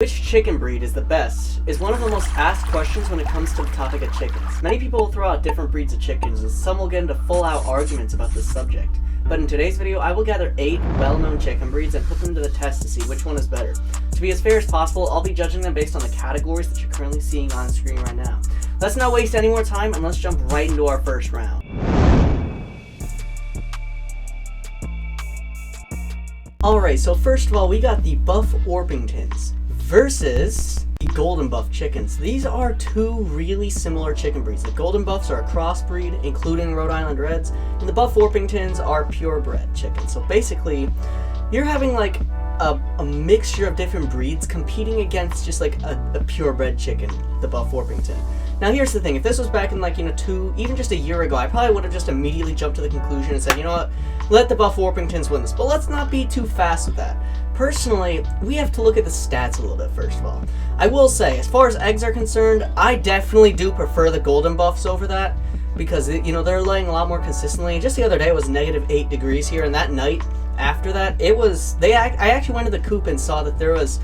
Which chicken breed is the best is one of the most asked questions when it comes to the topic of chickens. Many people will throw out different breeds of chickens, and some will get into full-out arguments about this subject. But in today's video, I will gather 8 well-known chicken breeds and put them to the test to see which one is better. To be as fair as possible, I'll be judging them based on the categories that you're currently seeing on screen right now. Let's not waste any more time, and let's jump right into our first round. Alright, so first of all, we got the Buff Orpingtons versus the Golden Buff chickens. These are two really similar chicken breeds. The Golden Buffs are a crossbreed, including Rhode Island Reds, and the Buff Orpingtons are purebred chickens. So basically, you're having like a mixture of different breeds competing against just like a purebred chicken, the Buff Orpington. Now here's the thing, if this was back in like, even just a year ago, I probably would have just immediately jumped to the conclusion and said, you know what, let the Buff Orpingtons win this. But let's not be too fast with that. Personally, we have to look at the stats a little bit first of all. I will say, as far as eggs are concerned, I definitely do prefer the Golden Buffs over that, because they're laying a lot more consistently. Just the other day it was -8 degrees here, and that night after that, I actually went to the coop and saw that there was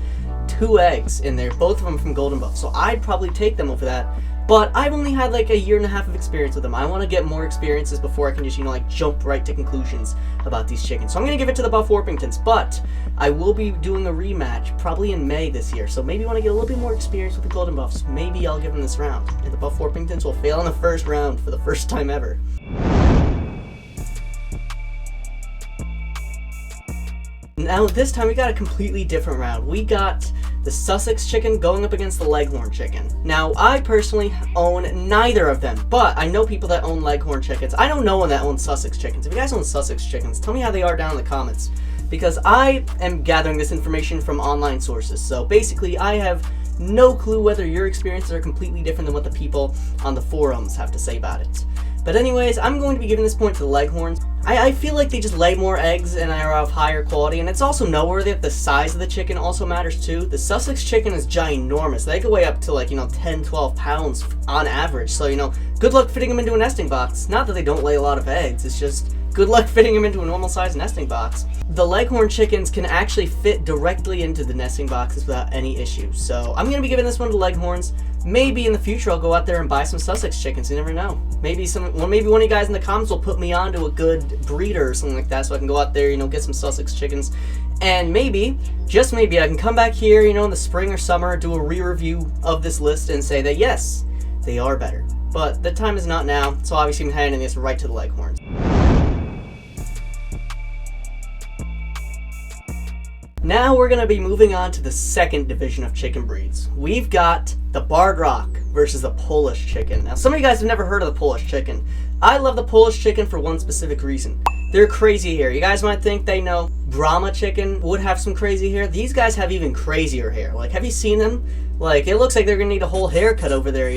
2 eggs in there, both of them from Golden Buff. So I'd probably take them over that. But I've only had like a year and a half of experience with them. I want to get more experiences before I can just, jump right to conclusions about these chickens. So I'm going to give it to the Buff Orpingtons, but I will be doing a rematch probably in May this year. So maybe when I get a little bit more experience with the Golden Buffs, maybe I'll give them this round. And the Buff Orpingtons will fail in the first round for the first time ever. Now this time we got a completely different round. We got the Sussex chicken going up against the Leghorn chicken. Now I personally own neither of them, but I know people that own Leghorn chickens. I don't know one that owns Sussex chickens. If you guys own Sussex chickens, tell me how they are down in the comments, because I am gathering this information from online sources. So basically I have no clue whether your experiences are completely different than what the people on the forums have to say about it. But anyways, I'm going to be giving this point to the Leghorns. I feel like they just lay more eggs and are of higher quality, and it's also noteworthy that the size of the chicken also matters too. The Sussex chicken is ginormous. They can weigh up to like, 10, 12 pounds on average. So, good luck fitting them into a nesting box. Not that they don't lay a lot of eggs, it's just good luck fitting them into a normal sized nesting box. The Leghorn chickens can actually fit directly into the nesting boxes without any issues. So I'm going to be giving this one to Leghorns. Maybe in the future I'll go out there and buy some Sussex chickens. You never know. Maybe one of you guys in the comments will put me on to a good breeder or something like that, so I can go out there, get some Sussex chickens. And maybe, just maybe, I can come back here, in the spring or summer, do a re-review of this list and say that yes, they are better. But the time is not now, so obviously I'm handing this right to the Leghorns. Now we're going to be moving on to the second division of chicken breeds. We've got the Barred Rock versus the Polish chicken. Now some of you guys have never heard of the Polish chicken. I love the Polish chicken for one specific reason. They're crazy hair. You guys might think they know Brahma chicken would have some crazy hair. These guys have even crazier hair. Like, have you seen them? Like, it looks like they're going to need a whole haircut over there,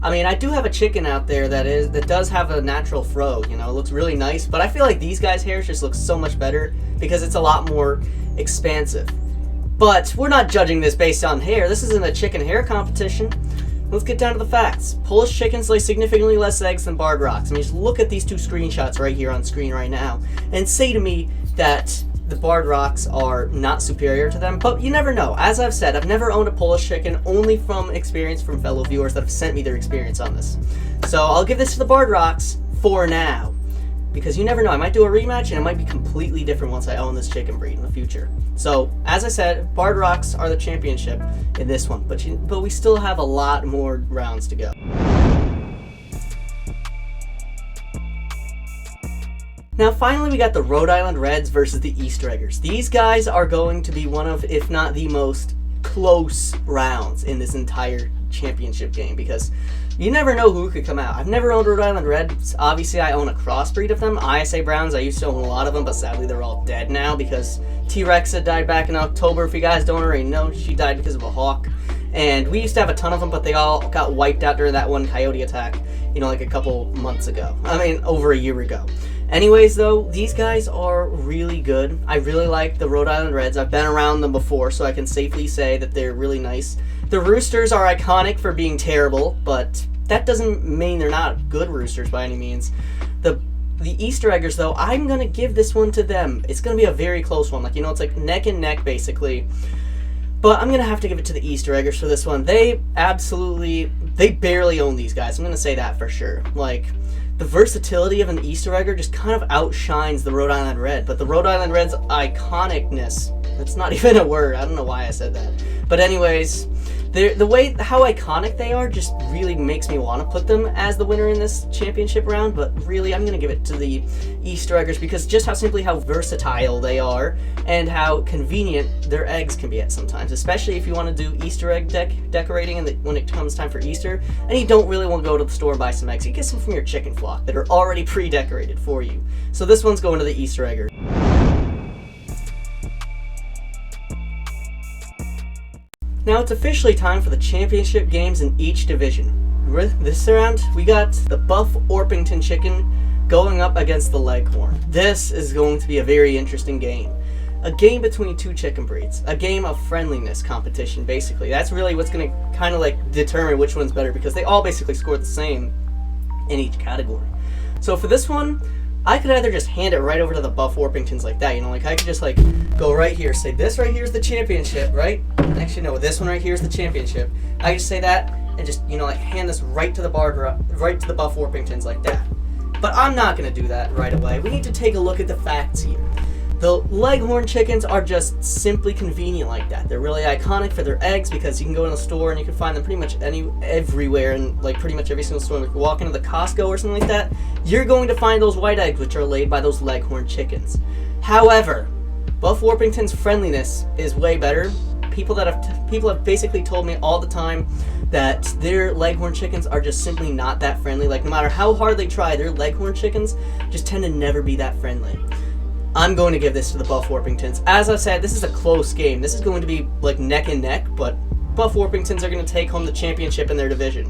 I mean, I do have a chicken out there that does have a natural fro, it looks really nice, but I feel like these guys' hairs just look so much better because it's a lot more expansive. But we're not judging this based on hair. This isn't a chicken hair competition. Let's get down to the facts. Polish chickens lay significantly less eggs than Barred Rocks. I mean, just look at these 2 screenshots right here on screen right now and say to me that the Barred Rocks are not superior to them, but you never know. As I've said, I've never owned a Polish chicken, only from experience from fellow viewers that have sent me their experience on this. So I'll give this to the Barred Rocks for now, because you never know. I might do a rematch and it might be completely different once I own this chicken breed in the future. So, as I said, Barred Rocks are the championship in this one, but we still have a lot more rounds to go. Now finally we got the Rhode Island Reds versus the Easter Eggers. These guys are going to be one of, if not the most close rounds in this entire championship game, because you never know who could come out. I've never owned Rhode Island Reds. Obviously I own a crossbreed of them, ISA Browns. I used to own a lot of them, but sadly they're all dead now because T-Rexa died back in October. If you guys don't already know, she died because of a hawk. And we used to have a ton of them, but they all got wiped out during that one coyote attack, like a couple months ago. I mean, over a year ago. Anyways, though, these guys are really good. I really like the Rhode Island Reds. I've been around them before, so I can safely say that they're really nice. The roosters are iconic for being terrible, but that doesn't mean they're not good roosters by any means. The Easter Eggers, though, I'm going to give this one to them. It's going to be a very close one. It's like neck and neck, basically. But I'm going to have to give it to the Easter Eggers for this one. They barely own these guys. I'm going to say that for sure. Like, the versatility of an Easter Egger just kind of outshines the Rhode Island Red. But the Rhode Island Red's iconicness, that's not even a word. I don't know why I said that. But anyways, how iconic they are just really makes me want to put them as the winner in this championship round. But really, I'm going to give it to the Easter Eggers because just how versatile they are and how convenient their eggs can be at sometimes, especially if you want to do Easter egg decorating when it comes time for Easter and you don't really want to go to the store and buy some eggs. You get some from your chicken flock that are already pre-decorated for you. So this one's going to the Easter Egger. Now it's officially time for the championship games in each division. This round, we got the Buff Orpington chicken going up against the Leghorn. This is going to be a very interesting game. A game between two chicken breeds. A game of friendliness competition, basically. That's really what's going to kind of like determine which one's better because they all basically score the same in each category. So for this one, I could either just hand it right over to the Buff Orpingtons like that, like I could just like go right here, say this right here is the championship, right? Actually no, this one right here is the championship. I just say that and just like hand this right to the right to the Buff Orpingtons like that. But I'm not gonna do that right away. We need to take a look at the facts here. The Leghorn chickens are just simply convenient like that. They're really iconic for their eggs because you can go in the store and you can find them pretty much everywhere in like pretty much every single store. If you walk into the Costco or something like that, you're going to find those white eggs which are laid by those Leghorn chickens. However, Buff Orpington's friendliness is way better. People have basically told me all the time that their Leghorn chickens are just simply not that friendly. Like no matter how hard they try, their Leghorn chickens just tend to never be that friendly. I'm going to give this to the Buff Orpingtons. As I said, this is a close game. This is going to be like neck and neck, but Buff Orpingtons are going to take home the championship in their division.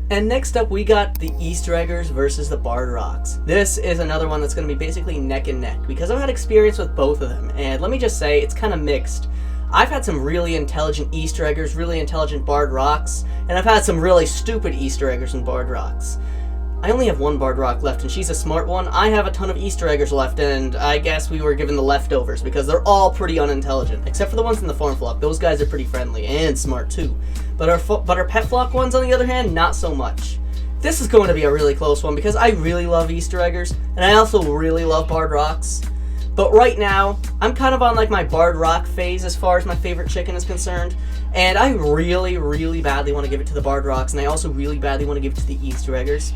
And next up, we got the Easter Eggers versus the Barred Rocks. This is another one that's going to be basically neck and neck because I've had experience with both of them, and let me just say, it's kind of mixed. I've had some really intelligent Easter Eggers, really intelligent Barred Rocks, and I've had some really stupid Easter Eggers and Barred Rocks. I only have one Barred Rock left, and she's a smart one. I have a ton of Easter Eggers left, and I guess we were given the leftovers because they're all pretty unintelligent, except for the ones in the farm flock. Those guys are pretty friendly and smart too. But our pet flock ones, on the other hand, not so much. This is going to be a really close one because I really love Easter Eggers, and I also really love Barred Rocks. But right now, I'm kind of on like my Barred Rock phase as far as my favorite chicken is concerned. And I really, really badly want to give it to the Barred Rocks, and I also really badly want to give it to the Easter Eggers.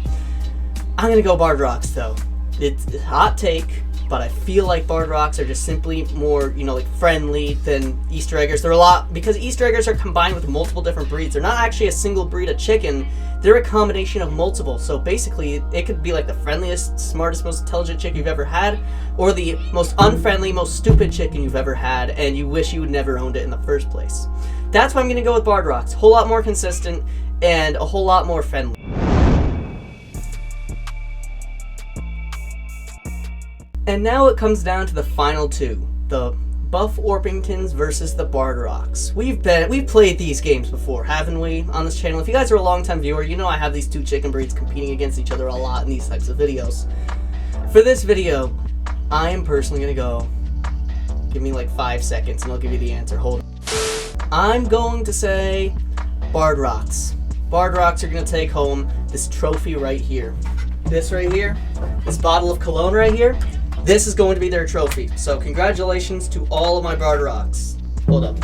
I'm going to go Barred Rocks though. It's a hot take, but I feel like Barred Rocks are just simply more, like friendly than Easter Eggers. They're a lot, because Easter Eggers are combined with multiple different breeds. They're not actually a single breed of chicken. They're a combination of multiple. So basically, it could be like the friendliest, smartest, most intelligent chicken you've ever had, or the most unfriendly, most stupid chicken you've ever had, and you wish you had never owned it in the first place. That's why I'm going to go with Barred Rocks. A whole lot more consistent, and a whole lot more friendly. And now it comes down to the final two, the Buff Orpingtons versus the Barred Rocks. We've played these games before, haven't we, on this channel? If you guys are a long-time viewer, you know I have these two chicken breeds competing against each other a lot in these types of videos. For this video, I am personally going to go, give me like 5 seconds and I'll give you the answer. Hold on. I'm going to say Barred Rocks. Barred Rocks are going to take home this trophy right here. This right here, this bottle of cologne right here, this is going to be their trophy. So congratulations to all of my Barred Rocks. Hold up.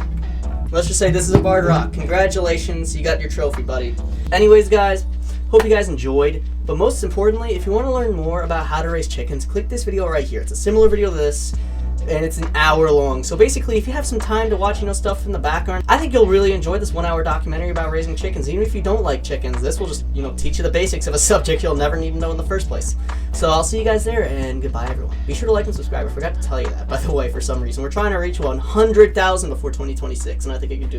Let's just say this is a Barred Rock. Congratulations, you got your trophy, buddy. Anyways, guys, hope you guys enjoyed. But most importantly, if you want to learn more about how to raise chickens, click this video right here. It's a similar video to this, and it's an hour long. So basically, if you have some time to watch, stuff in the background, I think you'll really enjoy this 1 hour documentary about raising chickens. Even if you don't like chickens, this will just, teach you the basics of a subject you'll never need to know in the first place. So I'll see you guys there, and goodbye, everyone. Be sure to like and subscribe. I forgot to tell you that, by the way, for some reason. We're trying to reach 100,000 before 2026, and I think I can do it.